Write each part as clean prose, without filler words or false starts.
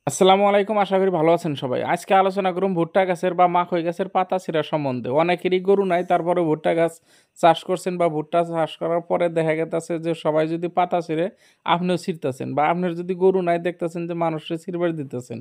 আসসালামু আলাইকুম। আশা করি ভালো আছেন সবাই। আজকে আলোচনা করুন ভুট্টা গাছের বা মাখই গাছের পাতা ছিঁড়া সম্বন্ধে। অনেকেরই গরু নাই, তারপরে ভুট্টা গাছ চাষ করছেন বা ভুট্টা চাষ করার পরে দেখা গেছে যে সবাই যদি পাতা ছিঁড়ে আপনিও ছিঁড়তেছেন, বা আপনার যদি গরু নাই দেখতেছেন যে মানুষের ছিঁড়বার দিতেছেন।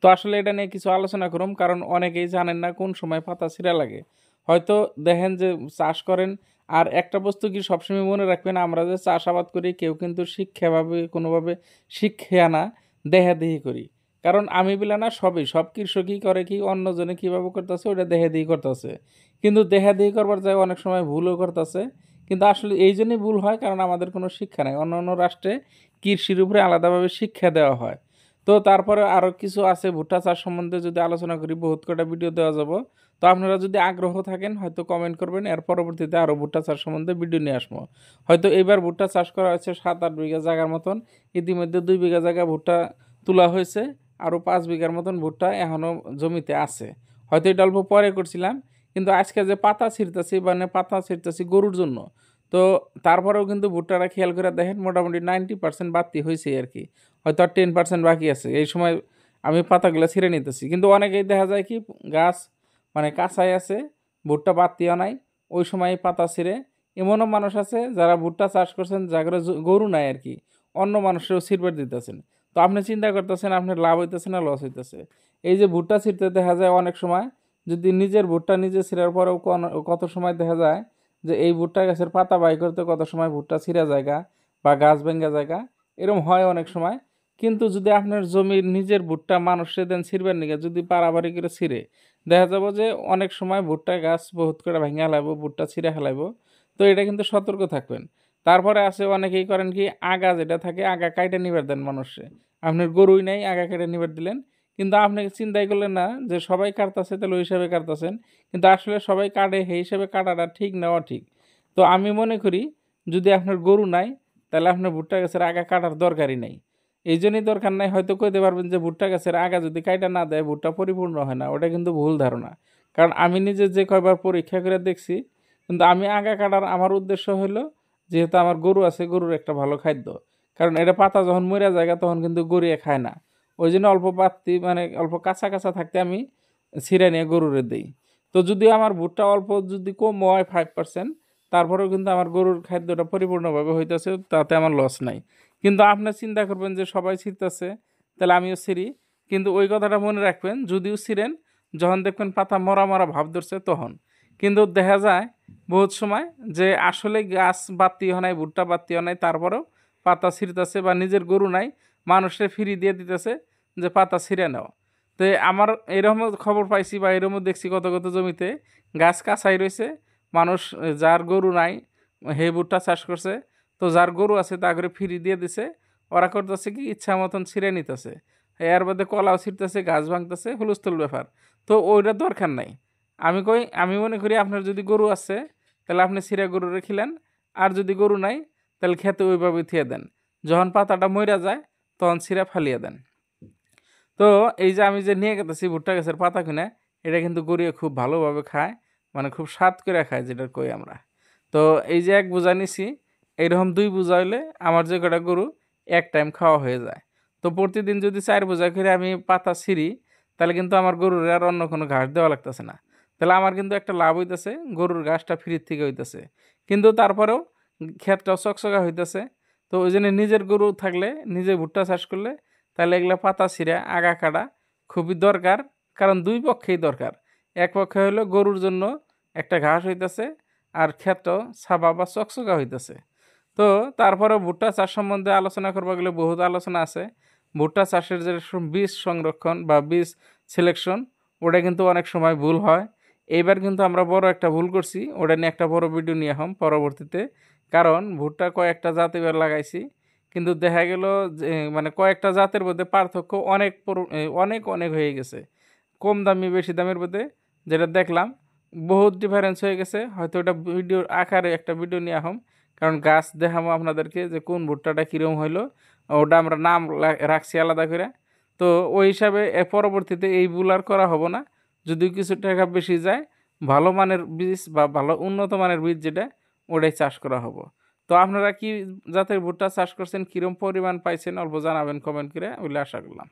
তো আসলে এটা নিয়ে কিছু আলোচনা করুন, কারণ অনেকেই জানেন না কোন সময় পাতা ছিঁড়া লাগে। হয়তো দেখেন যে চাষ করেন, আর একটা বস্তু কি সবসময় মনে রাখবেন, আমরা যে চাষাবাদ করি কেউ কিন্তু শিক্ষাভাবে কোনোভাবে শিক্ষা না, দেহাদেহি করি। কারণ আমি বলে না, সব কৃষকই করে কি অন্যজনে কীভাবে করতেছে ওটা দেহাদেহি করতেছে, কিন্তু দেহাদেহি করবার যায় অনেক সময় ভুলও করতেছে। কিন্তু আসলে এই জন্যই ভুল হয়, কারণ আমাদের কোনো শিক্ষা নাই। অন্য অন্য রাষ্ট্রে কৃষির উপরে আলাদাভাবে শিক্ষা দেওয়া হয়। তো তারপরে আরও কিছু আছে ভুট্টা চাষ সম্বন্ধে যদি আলোচনা করি, বহুত কটা ভিডিও দেওয়া যাব। তো আপনারা যদি আগ্রহ থাকেন হয়তো কমেন্ট করবেন, এর পরবর্তীতে আরও ভুট্টা চাষ সম্বন্ধে ভিডিও নিয়ে আসবো। হয়তো এবার ভুট্টা চাষ করা হয়েছে 7-8 বিঘা জায়গার মতন। ইতিমধ্যে 2 বিঘা জায়গা ভুট্টা তোলা হয়েছে, আরও 5 বিঘার মতন ভুট্টা এখনও জমিতে আছে। হয়তো এটা অল্প পরে করছিলাম, কিন্তু আজকে যে পাতা ছিঁড়তেছি, মানে পাতা ছিঁড়তেছি গরুর জন্য। তো তারপরেও কিন্তু ভুট্টাটা খেয়াল করে দেখেন মোটামুটি 90% বাড়তি হয়েছে আর কি। হয়তো আর 10% বাকি আছে। এই সময় আমি পাতাগুলো ছিঁড়ে নিতেছি, কিন্তু অনেকেই দেখা যায় কি গাছ মানে কাঁচাই আছে, ভুট্টা বাড়তিও নাই, ওই সময় পাতা ছিঁড়ে। এমনও মানুষ আছে যারা ভুট্টা চাষ করছেন, যাদের গরু নাই আর কি, অন্য মানুষেরও ছিঁড়বার দিতেছেন। তো আপনি চিন্তা করতেছেন আপনার লাভ হইতেছে না লস হইতেছে। এই যে ভুট্টা ছিঁড়তে দেখা যায় অনেক সময়, যদি নিজের ভুট্টা নিজে ছিঁড়ার পরেও কত সময় দেখা যায় যে এই ভুট্টা গাছের পাতা বাই করতে কত সময় ভুট্টা ছিঁড়া জায়গা বা গাছ ভেঙ্গা জায়গা, এরকম হয় অনেক সময়। কিন্তু যদি আপনার জমির নিজের ভুট্টা মানুষে দেন ছিঁড়বার নিগে, যদি পারাবারি করে ছিঁড়ে, দেখা যাবো যে অনেক সময় ভুট্টা গাছ বহুত করে ভেঙে হেলাইবো, ভুট্টা ছিঁড়ে হেলাইবো। তো এটা কিন্তু সতর্ক থাকবেন। তারপরে আছে অনেকেই করেন কি আগা যেটা থাকে আগা কাইটে নিবার দেন মানুষে। আপনার গরুই নাই, আগা কেটে নিবার দিলেন। কিন্তু আপনি চিন্তাই করলেন না যে সবাই কাটতাছে, তাহলে ওই হিসাবে কাটতাছেন। কিন্তু আসলে সবাই কাটে, সেই হিসাবে কাটাটা ঠিক নেওয়া ঠিক। তো আমি মনে করি যদি আপনার গরু নাই, তাহলে আপনার ভুট্টা গাছের আগা কাটার দরকারই নাই। এই জন্যই দরকার নাই। হয়তো কইতে পারবেন যে ভুট্টা গাছের আগা যদি কাইটা না দেয় ভুট্টা পরিপূর্ণ হয় না, ওটা কিন্তু ভুল ধারণা। কারণ আমি নিজে যে কয়বার পরীক্ষা করে দেখছি, কিন্তু আমি আগা কাটার আমার উদ্দেশ্য হলো, যেহেতু আমার গরু আছে, গরুর একটা ভালো খাদ্য। কারণ এটা পাতা যখন মরে যায় তখন কিন্তু গড়িয়ে খায় না। ওই জন্য অল্প পাত্তি মানে অল্প কাঁচা কাঁচা থাকতে আমি ছিঁড়ে নিয়ে গরুরে দিই। তো যদি আমার ভুট্টা অল্প যদি কম হয় 5%, তারপরেও কিন্তু আমার গরুর খাদ্যটা পরিপূর্ণভাবে হইতেছে, তাতে আমার লস নাই। কিন্তু আপনি চিন্তা করবেন যে সবাই ছিঁড়তেছে, তাহলে আমিও ছিঁড়ি। কিন্তু ওই কথাটা মনে রাখবেন, যদিও ছিঁড়েন, যখন দেখবেন পাতা মরা মরা ভাব ধরছে তখন। কিন্তু দেখা যায় বহুত সময় যে আসলে গাছ বাত্তি হয় নাই, ভুট্টা বাত্তি হয় নাই, তারপরেও পাতা ছিঁড়তেছে, বা নিজের গরু নাই, মানুষের ফ্রি দিয়ে দিতেছে যে পাতা ছিঁড়ে নাও। তো আমার এরকমও খবর পাইছি বা এরকমও দেখছি কত কত জমিতে গাছ কাঁচাই রয়েছে, মানুষ যার গরু নাই হে ভুট্টা চাষ করছে, তো যার গরু আছে তা করে ফ্রি দিয়ে দিছে। ওরা করতেছে কি ইচ্ছা মতন ছিঁড়ে নিতেছে, এর মধ্যে কলাও ছিঁড়তেছে, গাছ ভাঙতেছে, হুলস্থুল ব্যাপার। তো ওইটা দরকার নাই। আমি মনে করি আপনার যদি গরু আছে তাহলে আপনি ছিঁড়া গরু রেখিলেন, আর যদি গরু নাই তাহলে খেতে ওইভাবে থিয়ে দেন। যখন পাতাটা মইরা যায় তখন ছিঁড়া ফালিয়ে দেন। তো এই যে আমি যে নিয়ে গেতেছি ভুট্টা গাছের পাতা কিনে, এটা কিন্তু গরুয়ে খুব ভালোভাবে খায়, মানে খুব স্বাদ করে খায় যেটা কই আমরা। তো এই যে 1 বোঝা নিছি, এইরকম 2 বোঝা হইলে আমার যে কটা গরু এক টাইম খাওয়া হয়ে যায়। তো প্রতিদিন যদি 4 বোঝা করে আমি পাতা ছিঁড়ি, তাহলে কিন্তু আমার গরুর আর অন্য কোনো ঘাস দেওয়া লাগতেছে না। তাহলে আমার কিন্তু একটা লাভ হইতেছে, গরুর ঘাসটা ফ্রির থেকে হইতেছে। কিন্তু তারপরেও ক্ষেতটাও চকচকা হইতেছে। তো ওই জন্য নিজের গরু থাকলে, নিজে ভুট্টা চাষ করলে, তাহলে এগুলা পাতা ছিঁড়া আগা কাটা খুবই দরকার। কারণ 2 পক্ষেই দরকার। এক পক্ষে হলো গরুর জন্য একটা ঘাস হইতেছে, আর ক্ষেতটাও ছাবা বা চকচকা হইতেছে। তো তারপরেও ভুট্টা চাষ সম্বন্ধে আলোচনা করবা গেলে বহুত আলোচনা আছে। ভুট্টা চাষের যে বীজ সংরক্ষণ বা বীজ সিলেকশন, ওটা কিন্তু অনেক সময় ভুল হয়। এইবার কিন্তু আমরা বড় একটা ভুল করছি, ওটা নিয়ে একটা বড় ভিডিও নিয়ে হম পরবর্তীতে। কারণ ভুট্টা কয়েকটা জাত এবার লাগাইছি, কিন্তু দেখা গেল যে মানে কয়েকটা জাতের মধ্যে পার্থক্য অনেক অনেক অনেক হয়ে গেছে। কম দামি বেশি দামের মধ্যে যেটা দেখলাম বহুত ডিফারেন্স হয়ে গেছে। হয়তো ওটা ভিডিওর আকারে একটা ভিডিও নিয়ে আহম, কারণ গাছ দেখাবো আপনাদেরকে যে কোন ভুট্টাটা কীরকম হইলো, ওটা আমরা নাম রাখছি আলাদা করে। তো ওই হিসাবে পরবর্তীতে এই ভুল আর করা হবো না। যদি কিছু টাকা বেশি যায়, ভালো মানের বীজ বা ভালো উন্নত মানের বীজ যেটা, ওটাই চাষ করা হবো। তো আপনারা কি জাতের ভুট্টা চাষ করছেন, কীরকম পরিমাণ পাইছেন অল্প জানাবেন কমেন্ট করে, বলে আশা করলাম।